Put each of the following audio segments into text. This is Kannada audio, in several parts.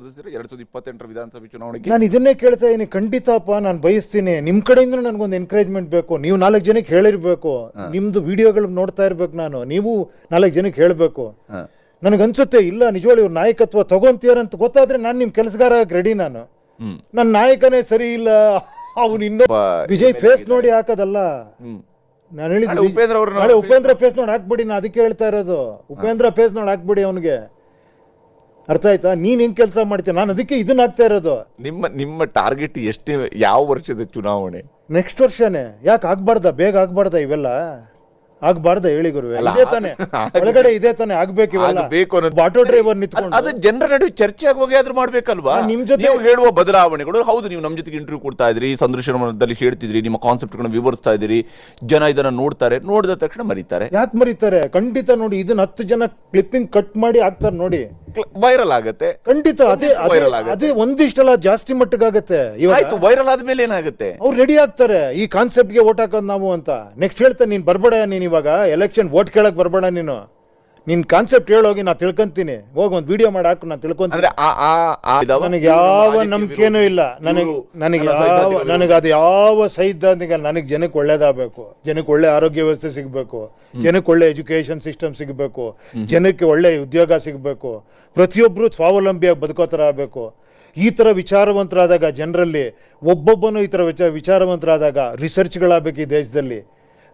ಸ್ಪರ್ಧಿಸಿದ್ರೆ 2028 ವಿಧಾನಸಭೆ ಚುನಾವಣೆಗೆ? ನಾನು ಇದನ್ನೇ ಕೇಳ್ತಾ ಇದ್ದೀನಿ. ಖಂಡಿತಪ್ಪ ನಾನು ಬಯಸ್ತೀನಿ. ನಿಮ್ಮ ಕಡೆಯಿಂದ ನನಗೊಂದು ಎನ್ಕರೇಜ್ಮೆಂಟ್ ಬೇಕು. ನೀವು 4 ಜನಕ್ಕೆ ಹೇಳಿರ್ಬೇಕು. ನಿಮ್ದು ವಿಡಿಯೋಗಳು ನೋಡ್ತಾ ಇರ್ಬೇಕು ನಾನು. ನೀವು 4 ಜನಕ್ಕೆ ಹೇಳಬೇಕು. ನನಗನ್ಸುತ್ತೆ ಇಲ್ಲ ನಿಜವಾಗ್ಲೂ ಇವ್ರು ನಾಯಕತ್ವ ತಗೊಂತೀರಂತ ಗೊತ್ತಾದ್ರೆ ನಾನು ನಿಮ್ಮ ಕೆಲಸಗಾರ ರೆಡಿ. ನಾನು ನನ್ನ ನಾಯಕನೇ ಸರಿ ಇಲ್ಲ, ಅವನು ಇನ್ನೂ ವಿಜಯ್ ಫೇಸ್ ನೋಡಿ ಹಾಕೋದಲ್ಲ. ನಾನು ಹೇಳಿದ್ದೆ ಉಪೇಂದ್ರ ಫೇಸ್ ನೋಡಿ ಹಾಕ್ಬಿಡಿ. ನಾನು ಅದಕ್ಕೆ ಹೇಳ್ತಾ ಇರೋದು, ಉಪೇಂದ್ರ ಫೇಸ್ ನೋಡಿ ಹಾಕ್ಬಿಡಿ ಅವನಿಗೆ. ಅರ್ಥ ಆಯ್ತಾ? ನೀನ್ ಹೆಂಗ್ ಕೆಲಸ ಮಾಡ್ತೀಯ? ನಾನು ಅದಕ್ಕೆ ಇದನ್ನ ಹಾಕ್ತಾ ಇರೋದು. ನಿಮ್ಮ ಟಾರ್ಗೆಟ್ ಎಷ್ಟು? ಯಾವ ವರ್ಷದ ಚುನಾವಣೆ? ನೆಕ್ಸ್ಟ್ ವರ್ಷನೇ. ಯಾಕೆ ಆಗ್ಬಾರ್ದ? ಬೇಗ ಆಗ್ಬಾರ್ದ ಇವೆಲ್ಲ? ಆಗ್ಬಾರ್ದ ಹೇಳಿ ಗುರುವೆ? ಇದೇ ತಾನೆ ಒಳಗಡೆ, ಇದೇ ತಾನೆ ಆಗ್ಬೇಕು ಇವೆಲ್ಲ. ಆಟೋ ಡ್ರೈವರ್ ನಿಂತ್ಕೊಂಡು ಅದು ಜನರ ನಡುವೆ ಚರ್ಚೆ ಆಗುವಾಗ ಆದ್ರೂ ಮಾಡ್ಬೇಕಲ್ವಾ? ನಿಮ್ ಜೊತೆ ಹೇಳುವ ಬದಲಾವಣೆಗಳು. ಹೌದು, ನೀವು ನಮ್ಮ ಜೊತೆಗೆ ಇಂಟರ್ವ್ಯೂ ಕೊಡ್ತಾ ಇದ್ರಿ, ಸಂದರ್ಶನದಲ್ಲಿ ಹೇಳ್ತಿದ್ರಿ, ನಿಮ್ಮ ಕಾನ್ಸೆಪ್ಟ್ ಗಳನ್ನ ವಿವರಿಸ್ತಾ ಇದ್ರಿ. ಜನ ಇದನ್ನ ನೋಡ್ತಾರೆ, ನೋಡಿದ ತಕ್ಷಣ ಮರೀತಾರೆ. ಯಾಕೆ ಮರೀತಾರೆ? ಖಂಡಿತ ನೋಡಿ, ಇದನ್ನ 10 ಜನ ಕ್ಲಿಪ್ಪಿಂಗ್ ಕಟ್ ಮಾಡಿ ಹಾಕ್ತಾರೆ ನೋಡಿ, ವೈರಲ್ ಆಗತ್ತೆ. ಖಂಡಿತ ಅದೇ ಒಂದಿಷ್ಟಲ್ಲ, ಜಾಸ್ತಿ ಮಟ್ಟಿಗಾಗತ್ತೆ. ಆಯ್ತು, ವೈರಲ್ ಆದ್ಮೇಲೆ ಏನಾಗುತ್ತೆ? ಅವ್ರು ರೆಡಿ ಆಗ್ತಾರೆ ಈ ಕಾನ್ಸೆಪ್ಟ್ ಗೆ ವೋಟ್ ಹಾಕೋದು ನಾವು ಅಂತ. ನೆಕ್ಸ್ಟ್ ಹೇಳ್ತಾರೆ ನೀನ್ ಬರ್ಬೇಡ, ನೀನ್ ಇವಾಗ ಎಲೆಕ್ಷನ್ ವೋಟ್ ಕೇಳಕ್ ಬರ್ಬೇಡ, ನೀನು ನಿನ್ ಕಾನ್ಸೆಪ್ಟ್ ಹೇಳೋಗಿ ನಾ ತಿಳ್ಕೊಂತೀನಿ. ಹೋಗಿ ಒಂದು ವಿಡಿಯೋ ಮಾಡಿ ಹಾಕು, ನಾನು ತಿಳ್ಕೊಂತೀನಿ. ನನಗೆ ಯಾವ ನಂಬಿಕೆನೂ ಇಲ್ಲ. ನನಗೆ ಅದು ಯಾವ ಸೈದ್ಧಾಂತಿಕ. ನನಗೆ ಜನಕ್ಕೆ ಒಳ್ಳೇದಾಗಬೇಕು, ಜನಕ್ಕೆ ಒಳ್ಳೆ ಆರೋಗ್ಯ ವ್ಯವಸ್ಥೆ ಸಿಗಬೇಕು, ಜನಕ್ಕೆ ಒಳ್ಳೆ ಎಜುಕೇಶನ್ ಸಿಸ್ಟಮ್ ಸಿಗಬೇಕು, ಜನಕ್ಕೆ ಒಳ್ಳೆ ಉದ್ಯೋಗ ಸಿಗಬೇಕು, ಪ್ರತಿಯೊಬ್ಬರು ಸ್ವಾವಲಂಬಿಯಾಗಿ ಬದುಕೋ ಥರ ಆಗಬೇಕು. ಈ ಥರ ವಿಚಾರವಂತರಾದಾಗ ಜನರಲ್ಲಿ ಒಬ್ಬೊಬ್ಬನು ಈ ಥರ ವಿಚಾರವಂತರಾದಾಗ ರಿಸರ್ಚ್ಗಳಾಗಬೇಕು ಈ ದೇಶದಲ್ಲಿ.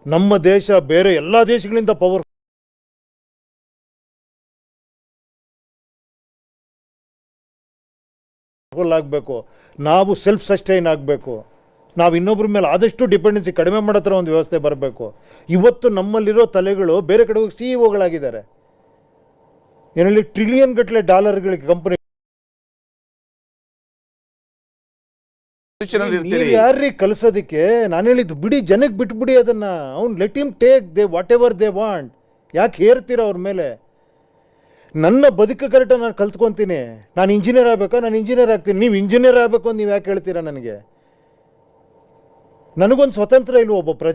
ನಮ್ಮ ದೇಶ ಬೇರೆ ಎಲ್ಲ ದೇಶಗಳಿಂದ ಪವರ್ ಆಗಬೇಕು. ನಾವು ಸೆಲ್ಫ್ ಸಸ್ಟೈನ್ ಆಗಬೇಕು. ನಾವು ಇನ್ನೊಬ್ಬರ ಮೇಲೆ ಆದಷ್ಟು ಡಿಪೆಂಡೆನ್ಸಿ ಕಡಿಮೆ ಮಾಡೋ ಥರ ಒಂದು ವ್ಯವಸ್ಥೆ ಬರಬೇಕು. ಇವತ್ತು ನಮ್ಮಲ್ಲಿರೋ ತಲೆಗಳು ಬೇರೆ ಕಡೆ ಹೋಗಿ ಸಿಇಒಗಳಾಗಿದ್ದಾರೆ. ಏನಲ್ಲಿ ಟ್ರಿಲಿಯನ್ ಗಟ್ಟಲೆ ಡಾಲರ್ಗಳಿಗೆ ಕಂಪನಿ. ಯಾರೀ ಕಲಿಸೋದಕ್ಕೆ? ನಾನು ಹೇಳಿದ್ದು ಬಿಡಿ, ಜನಕ್ಕೆ ಬಿಟ್ಬಿಡಿ ಅದನ್ನ. ಅವ್ನು let him take what ever they want. ಯಾಕೆ ಹೇರ್ತೀರ ಅವ್ರ ಮೇಲೆ? ನನ್ನ ಬದುಕು ಕರೆಕ್ಟಾಗಿ ನಾನು ಕಲ್ತ್ಕೊತೀನಿ. ನಾನು ಇಂಜಿನಿಯರ್ ಆಗಬೇಕಾ? ನಾನು ಇಂಜಿನಿಯರ್ ಆಗ್ತೀನಿ. ನೀವು ಇಂಜಿನಿಯರ್ ಆಗಬೇಕು ಅಂತ ನೀವು ಯಾಕೆ ಹೇಳ್ತೀರಾ ನನಗೆ? ನನಗೊಂದು ಸ್ವತಂತ್ರ ಇಲ್ವ? ಒಬ್ಬ